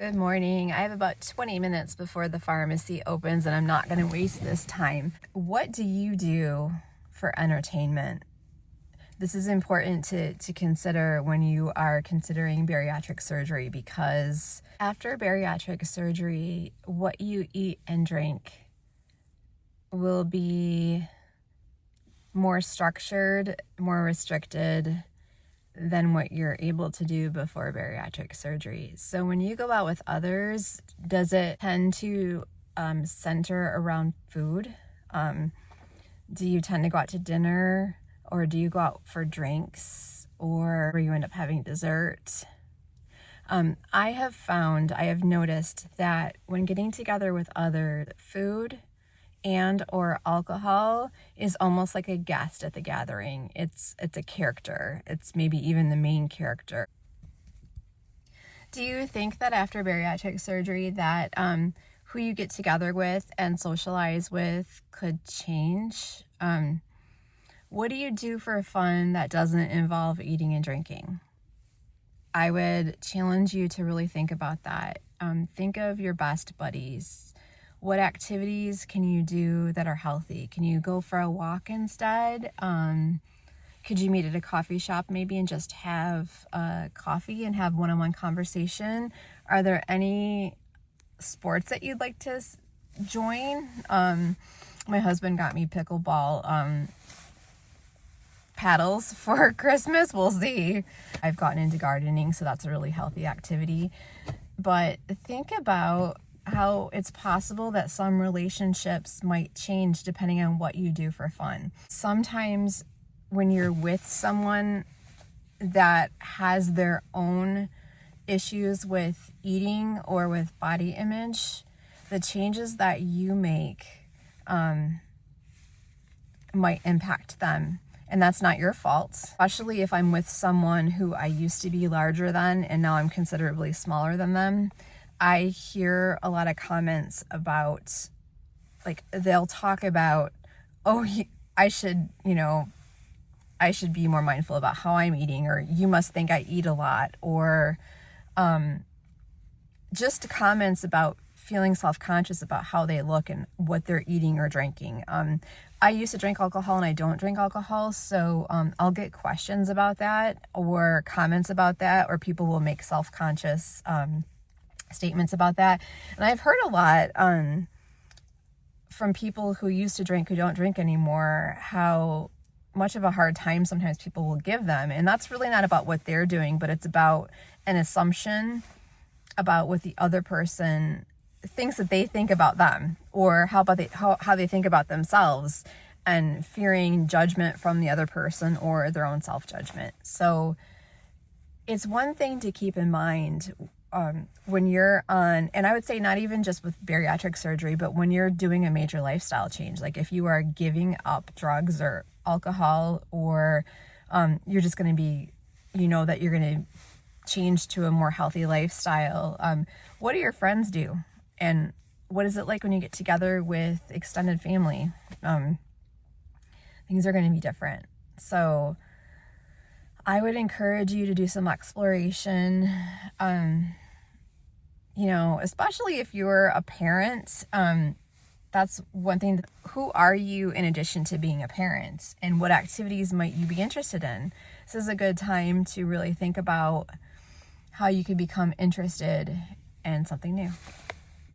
Good morning. I have about 20 minutes before the pharmacy opens and I'm not going to waste this time. What do you do for entertainment? This is important to consider when you are considering bariatric surgery, because after bariatric surgery, what you eat and drink will be more structured, more restricted than what you're able to do before bariatric surgery. So when you go out with others, does it tend to center around food? Do you tend to go out to dinner, or do you go out for drinks, or you end up having dessert? I have noticed that when getting together with others, food and or alcohol is almost like a guest at the gathering. It's a character. It's maybe even the main character. Do you think that after bariatric surgery that who you get together with and socialize with could change? What do you do for fun that doesn't involve eating and drinking? I would challenge you to really think about that. Think of your best buddies. What activities can you do that are healthy? Can you go for a walk instead? Could you meet at a coffee shop maybe and just have coffee and have one-on-one conversation? Are there any sports that you'd like to join? My husband got me pickleball paddles for Christmas. We'll see. I've gotten into gardening, so that's a really healthy activity. But think about how it's possible that some relationships might change depending on what you do for fun. Sometimes when you're with someone that has their own issues with eating or with body image, the changes that you make might impact them. And that's not your fault, especially if I'm with someone who I used to be larger than and now I'm considerably smaller than them. I hear a lot of comments about, like, they'll talk about, I should be more mindful about how I'm eating, or you must think I eat a lot, or just comments about feeling self-conscious about how they look and what they're eating or drinking. I used to drink alcohol and I don't drink alcohol, so I'll get questions about that or comments about that, or people will make self-conscious statements about that. And I've heard a lot from people who used to drink who don't drink anymore, how much of a hard time sometimes people will give them. And that's really not about what they're doing, but it's about an assumption about what the other person thinks that they think about them, or how they think about themselves, and fearing judgment from the other person or their own self-judgment. So it's one thing to keep in mind when you're on, and I would say not even just with bariatric surgery, but when you're doing a major lifestyle change, like if you are giving up drugs or alcohol, or you're just going to be, that you're going to change to a more healthy lifestyle. What do your friends do? And what is it like when you get together with extended family? Things are going to be different. So I would encourage you to do some exploration, especially if you're a parent. That's one thing. Who are you in addition to being a parent, and what activities might you be interested in? This is a good time to really think about how you could become interested in something new.